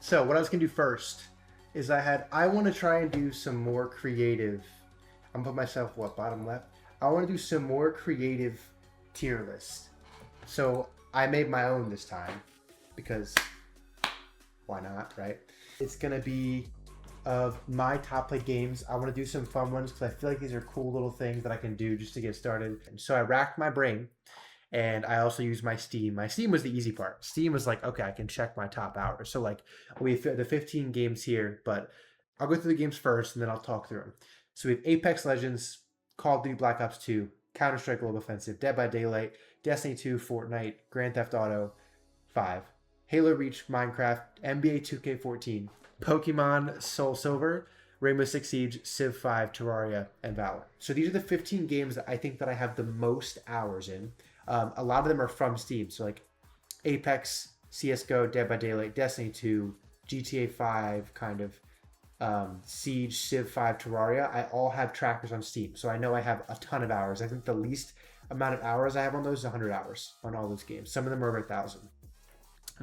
So what I was gonna do first is I want to try and do some more creative. I'm gonna put myself bottom left. I want to do some more creative tier list. So I made my own this time because why not, right? It's gonna be of my top played games. I want to do some fun ones because I feel like these are cool little things that I can do just to get started. And so I racked my brain, and I also used my Steam. My Steam was the easy part. Steam was like, okay, I can check my top hours. So like we have the 15 games here, but I'll go through the games first and then I'll talk through them. So we have Apex Legends, Call of Duty Black Ops 2, Counter Strike Global Offensive, Dead by Daylight, Destiny 2, Fortnite, Grand Theft Auto 5, Halo Reach, Minecraft, NBA 2K14, Pokemon Soul Silver, Rainbow Six Siege, Civ 5, Terraria, and Valorant. So these are the 15 games that I think that I have the most hours in. A lot of them are from Steam. So like Apex, CSGO, Dead by Daylight, Destiny 2, GTA 5, kind of Siege, Civ 5, Terraria. I all have trackers on Steam. So I know I have a ton of hours. I think the least amount of hours I have on those is 100 hours on all those games. Some of them are over 1,000.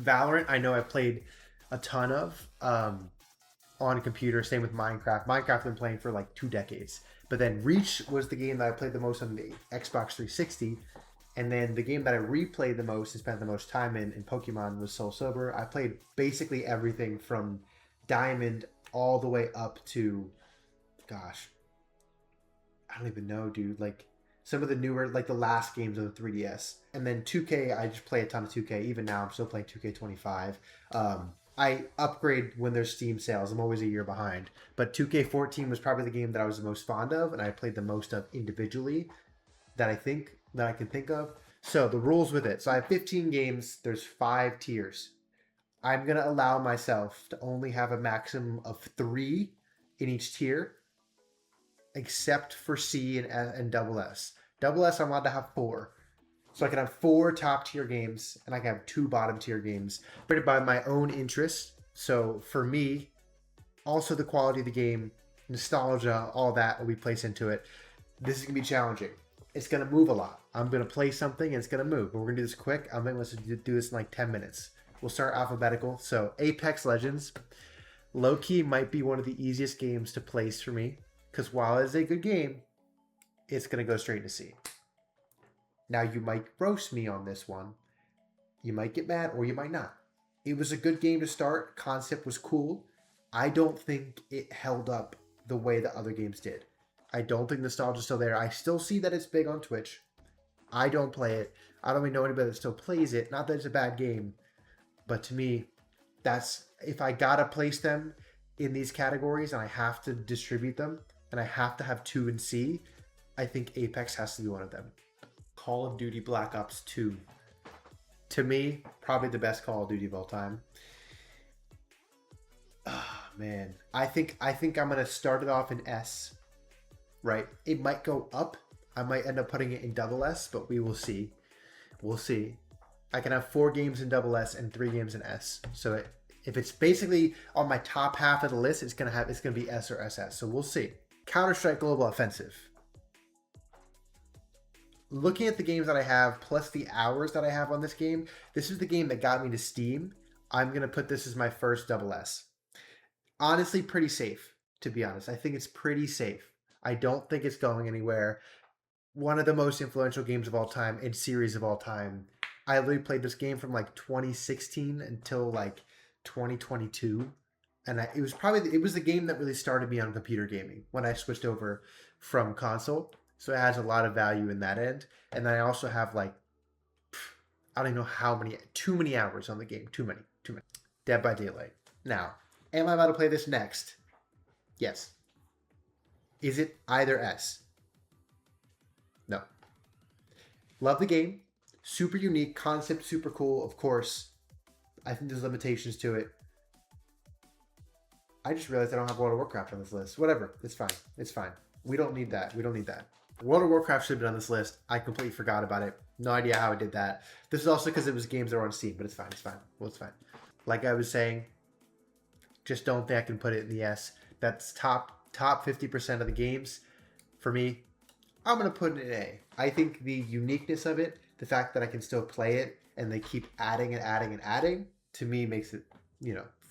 Valorant, I know I've played a ton of on computer. Same with Minecraft. Minecraft I've been playing for like 2 decades. But then Reach was the game that I played the most on the Xbox 360. And then the game that I replayed the most and spent the most time in Pokemon was Soul Silver. I played basically everything from Diamond all the way up to, gosh, I don't even know, dude. Like some of the newer, like the last games on the 3DS. And then 2K, I just play a ton of 2K. Even now, I'm still playing 2K25. I upgrade when there's Steam sales. I'm always a year behind. But 2K14 was probably the game that I was the most fond of, and I played the most of individually that I can think of. So the rules with it. So I have 15 games. There's 5 tiers. I'm going to allow myself to only have a maximum of 3 in each tier, except for C and double S. Double S, I'm allowed to have 4. So I can have 4 top tier games and I can have 2 bottom tier games rated by my own interests. So for me, also the quality of the game, nostalgia, all that will be placed into it. This is going to be challenging. It's going to move a lot. I'm going to play something and it's going to move. But we're going to do this quick. I'm going to do this in like 10 minutes. We'll start alphabetical. So Apex Legends, low-key might be one of the easiest games to place for me. Because while it's a good game, it's going to go straight to C. Now you might roast me on this one. You might get mad or you might not. It was a good game to start. Concept was cool. I don't think it held up the way that other games did. I don't think nostalgia's still there. I still see that it's big on Twitch. I don't play it. I don't even know anybody that still plays it. Not that it's a bad game. But to me, that's if I gotta place them in these categories and I have to distribute them and I have to have 2 in C, I think Apex has to be one of them. Call of Duty Black Ops 2. To me, probably the best Call of Duty of all time. Oh, man. I think I'm gonna start it off in S. Right? It might go up. I might end up putting it in double S, but we will see. We'll see. I can have 4 games in double S and 3 games in S. So if it's basically on my top half of the list, it's gonna be S or SS. So we'll see. Counter Strike Global Offensive. Looking at the games that I have plus the hours that I have on this game, this is the game that got me to Steam. I'm gonna put this as my first double S. Honestly, pretty safe, to be honest. I think it's pretty safe. I don't think it's going anywhere. One of the most influential games of all time and series of all time. I literally played this game from like 2016 until like 2022. And it was the game that really started me on computer gaming when I switched over from console. So it has a lot of value in that end. And then I also have like, I don't even know how many, too many hours on the game. Too many. Dead by Daylight. Now, am I about to play this next? Yes. Is it either S? No. Love the game. Super unique. Concept super cool. Of course. I think there's limitations to it. I just realized I don't have World of Warcraft on this list. Whatever. It's fine. It's fine. We don't need that. World of Warcraft should have been on this list. I completely forgot about it. No idea how I did that. This is also because it was games that were on Steam, but it's fine. Well, it's fine. Like I was saying, just don't think I can put it in the S. That's top 50% of the games. For me, I'm going to put it in A. I think the uniqueness of it, the fact that I can still play it, and they keep adding and adding and adding, to me makes it,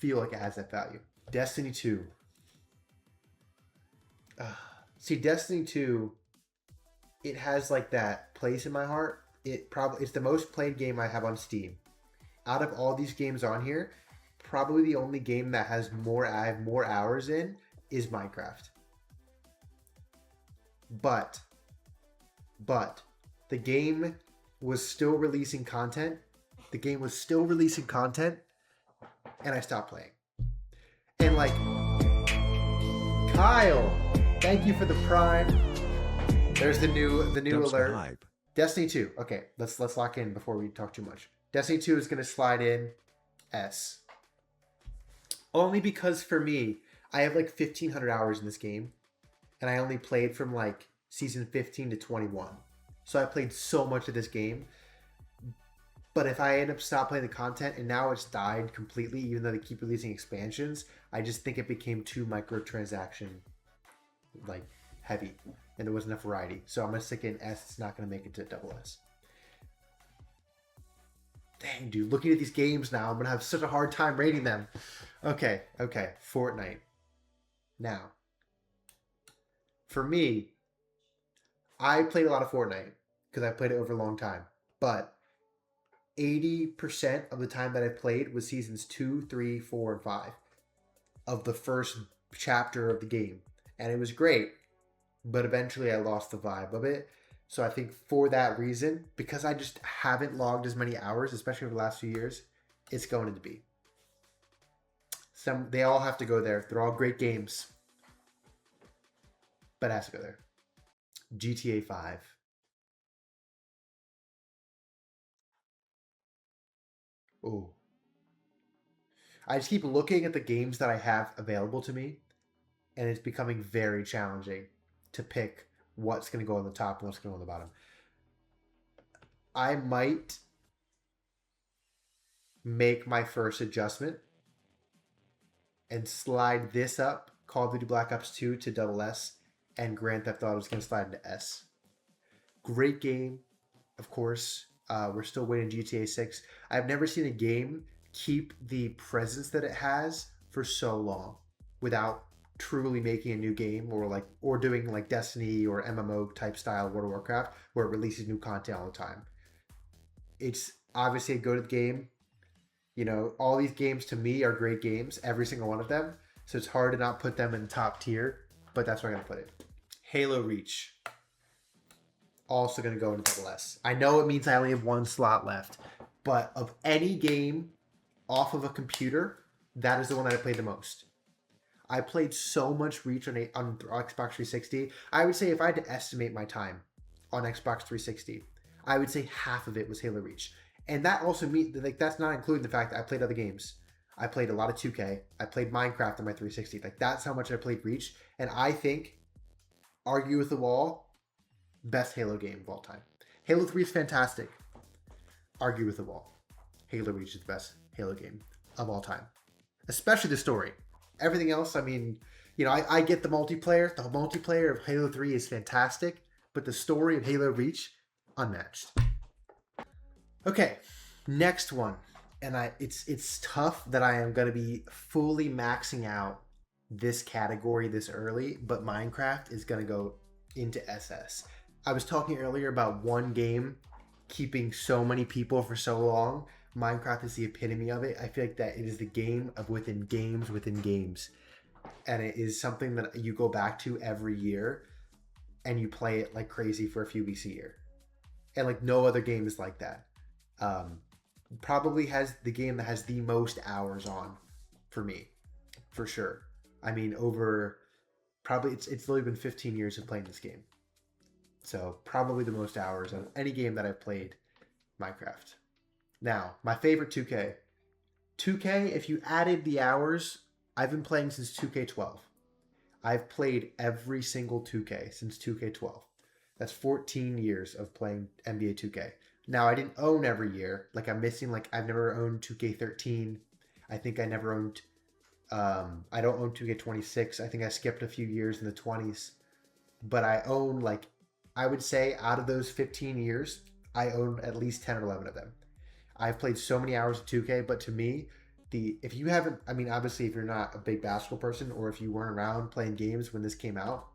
feel like it has that value. Destiny 2. See, Destiny 2, it has like that place in my heart. It's the most played game I have on Steam. Out of all these games on here, probably the only game that has I have more hours in is Minecraft. But the game was still releasing content. And I stopped playing. And like, Kyle, thank you for the Prime. There's the new alert. Hype. Destiny 2. Okay, let's lock in before we talk too much. Destiny 2 is going to slide in S. Only because for me, I have like 1,500 hours in this game, and I only played from like season 15 to 21. So I played so much of this game. But if I end up stop playing the content and now it's died completely, even though they keep releasing expansions, I just think it became too microtransaction like heavy, and there wasn't enough variety. So I'm gonna stick in S. It's not gonna make it to double S. Dang, dude, looking at these games now, I'm gonna have such a hard time rating them. Okay, Fortnite. Now, for me, I played a lot of Fortnite because I played it over a long time, but 80% of the time that I played was seasons 2, 3, 4, and 5 of the first chapter of the game. And it was great, but eventually I lost the vibe of it. So I think for that reason, because I just haven't logged as many hours, especially over the last few years, it's going into B. They all have to go there. They're all great games, but it has to go there. GTA 5. Oh. I just keep looking at the games that I have available to me, and it's becoming very challenging to pick what's going to go on the top and what's going to go on the bottom. I might make my first adjustment and slide this up, Call of Duty Black Ops 2 to double S, and Grand Theft Auto is going to slide into S. Great game, of course. We're still waiting GTA 6. I've never seen a game keep the presence that it has for so long without truly making a new game or doing like Destiny or MMO type style World of Warcraft where it releases new content all the time. It's obviously a good game. You know, all these games to me are great games, every single one of them. So it's hard to not put them in top tier, but that's where I'm going to put it. Halo Reach. Also going to go into double S. I know it means I only have one slot left, but of any game off of a computer, that is the one that I played the most. I played so much Reach on Xbox 360. I would say if I had to estimate my time on Xbox 360, I would say half of it was Halo Reach. And that also means, like, that's not including the fact that I played other games. I played a lot of 2K. I played Minecraft on my 360. Like, that's how much I played Reach. And I think, argue with the wall, best Halo game of all time. Halo 3 is fantastic. Argue with the wall. Halo Reach is the best Halo game of all time. Especially the story. Everything else, I mean, you know, I get the multiplayer. The multiplayer of Halo 3 is fantastic. But the story of Halo Reach, unmatched. Okay, next one. And it's tough that I am going to be fully maxing out this category this early. But Minecraft is going to go into SS. I was talking earlier about one game keeping so many people for so long. Minecraft is the epitome of it. I feel like that it is the game of within games within games. And it is something that you go back to every year and you play it like crazy for a few weeks a year. And like no other game is like that. Probably has the game that has the most hours on for me, for sure. I mean, it's literally been 15 years of playing this game. So probably the most hours of any game that I've played, Minecraft. Now, my favorite 2K. 2K, if you added the hours, I've been playing since 2K12. I've played every single 2K since 2K12. That's 14 years of playing NBA 2K. Now, I didn't own every year. Like, I'm missing, like, I've never owned 2K13. I think I never owned, I don't own 2K26. I think I skipped a few years in the 20s. But I own, like, I would say out of those 15 years, I own at least 10 or 11 of them. I've played so many hours of 2K, but to me, if you haven't, I mean, obviously, if you're not a big basketball person or if you weren't around playing games when this came out,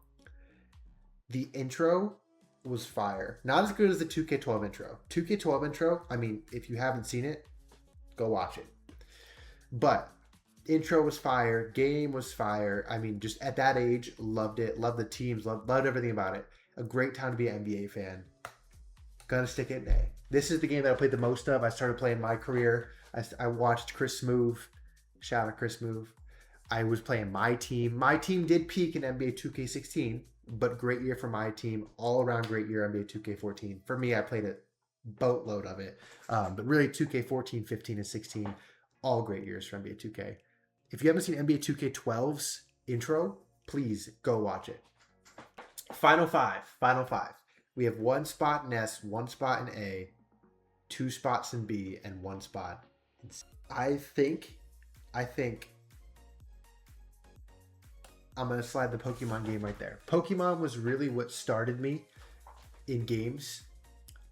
the intro was fire. Not as good as the 2K12 intro. 2K12 intro, I mean, if you haven't seen it, go watch it. But intro was fire, game was fire. I mean, just at that age, loved it, loved the teams, loved everything about it. A great time to be an NBA fan. Gonna stick it in A. This is the game that I played the most of. I started playing my career. I watched Chris Smoove. Shout out Chris Smoove. I was playing my team. My team did peak in NBA 2K16, but great year for my team. All around great year NBA 2K14. For me, I played a boatload of it. But really 2K14, 15, and 16, all great years for NBA 2K. If you haven't seen NBA 2K12's intro, please go watch it. Final five. We have one spot in S, one spot in A, two spots in B, and one spot in C. I think I'm going to slide the Pokemon game right there. Pokemon was really what started me in games.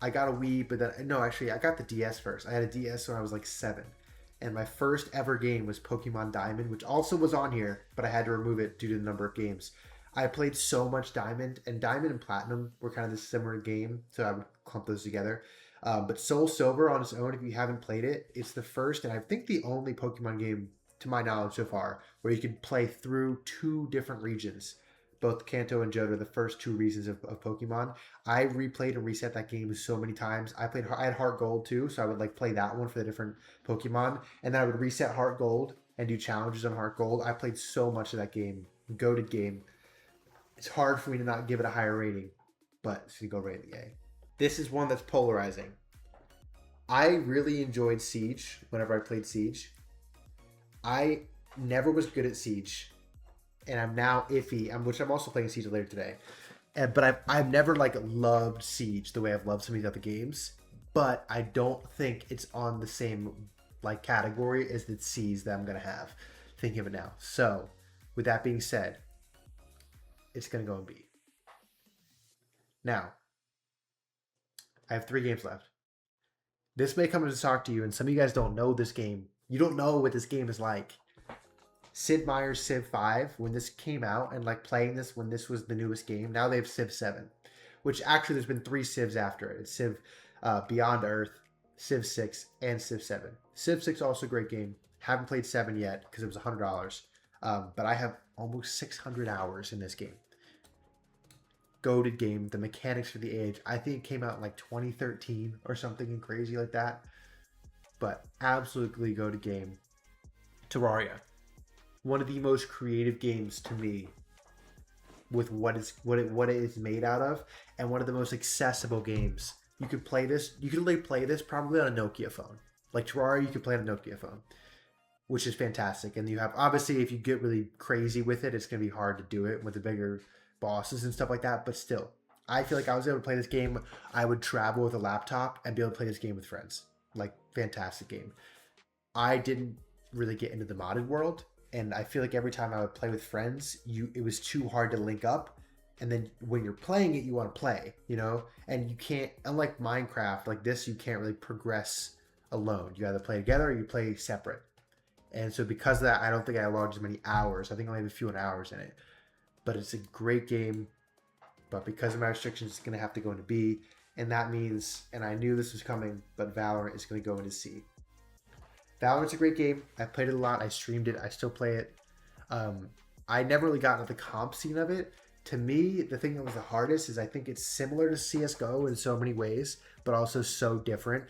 I got a Wii, but then, no, actually, I got the DS first. I had a DS when I was like 7. And my first ever game was Pokemon Diamond, which also was on here, but I had to remove it due to the number of games. I played so much Diamond, and Diamond and Platinum were kind of this similar game, so I would clump those together. But Soul Silver on its own, if you haven't played it, it's the first and I think the only Pokemon game, to my knowledge so far, where you can play through 2 different regions. Both Kanto and Johto, the first 2 regions of Pokemon. I replayed and reset that game so many times. I had Heart Gold too, so I would like play that one for the different Pokemon, and then I would reset Heart Gold and do challenges on Heart Gold. I played so much of that game. Goated game. It's hard for me to not give it a higher rating, but it's going to go right in the A. This is one that's polarizing. I really enjoyed Siege whenever I played Siege. I never was good at Siege, and I'm now iffy, which I'm also playing Siege later today. But I've never like loved Siege the way I've loved some of these other games, but I don't think it's on the same like category as the Siege that I'm going to have. Thinking of it now. So, with that being said, it's going to go in B. Now, I have 3 games left. This may come as a shock to you, and some of you guys don't know this game. You don't know what this game is like. Sid Meier's Civ 5, when this came out, and like playing this when this was the newest game, now they have Civ 7, which actually there's been 3 Civs after it. It's Civ Beyond Earth, Civ 6, and Civ 7. Civ 6 also a great game. Haven't played 7 yet because it was $100, but I have almost 600 hours in this game. Goated game, the mechanics for the age. I think it came out in like 2013 or something crazy like that. But absolutely goated game. Terraria, one of the most creative games to me, with what it is made out of, and one of the most accessible games. You could play this. You could only play this probably on a Nokia phone. Like Terraria, you could play on a Nokia phone, which is fantastic. And you have obviously, if you get really crazy with it, it's gonna be hard to do it with the bigger bosses and stuff like that, but still, I feel like I was able to play this game. I would travel with a laptop and be able to play this game with friends. Like, fantastic game. I didn't really get into the modded world, and I feel like every time I would play with friends, it was too hard to link up, and then when you're playing it, you want to play, you know? And you can't, unlike Minecraft, like this, you can't really progress alone. You either play together or you play separate. And so because of that, I don't think I logged as many hours. I think I only have a few hours in it. But it's a great game. But because of my restrictions, it's going to have to go into B. And that means, and I knew this was coming, but Valorant is going to go into C. Valorant's a great game. I played it a lot. I streamed it. I still play it. I never really got into the comp scene of it. To me, the thing that was the hardest is I think it's similar to CSGO in so many ways, but also so different.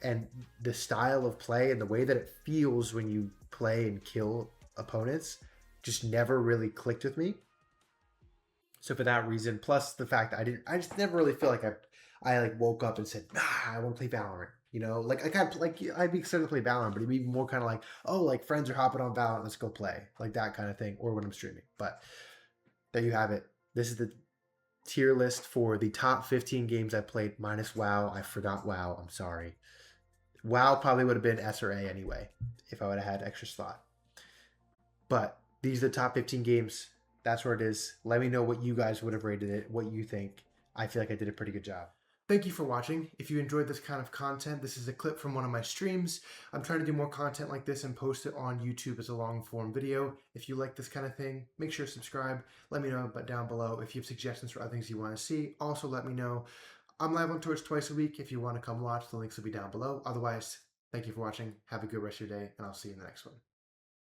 And the style of play and the way that it feels when you play and kill opponents just never really clicked with me. So for that reason, plus the fact that I just never really feel like I like woke up and said, nah, I want to play Valorant. You know, like I kind of like I'd be excited to play Valorant, but it'd be more kind of like, oh, like friends are hopping on Valorant, let's go play, like that kind of thing, or when I'm streaming. But there you have it. This is the tier list for the top 15 games I played minus WoW. I forgot WoW. I'm sorry. WoW probably would have been S or A anyway if I would have had extra slot. But these are the top 15 games. That's where it is. Let me know what you guys would have rated it, what you think. I feel like I did a pretty good job. Thank you for watching. If you enjoyed this kind of content, this is a clip from one of my streams. I'm trying to do more content like this and post it on YouTube as a long form video. If you like this kind of thing, make sure to subscribe. Let me know down below if you have suggestions for other things you want to see. Also, let me know. I'm live on Twitch twice a week. If you want to come watch, the links will be down below. Otherwise, thank you for watching. Have a good rest of your day, and I'll see you in the next one.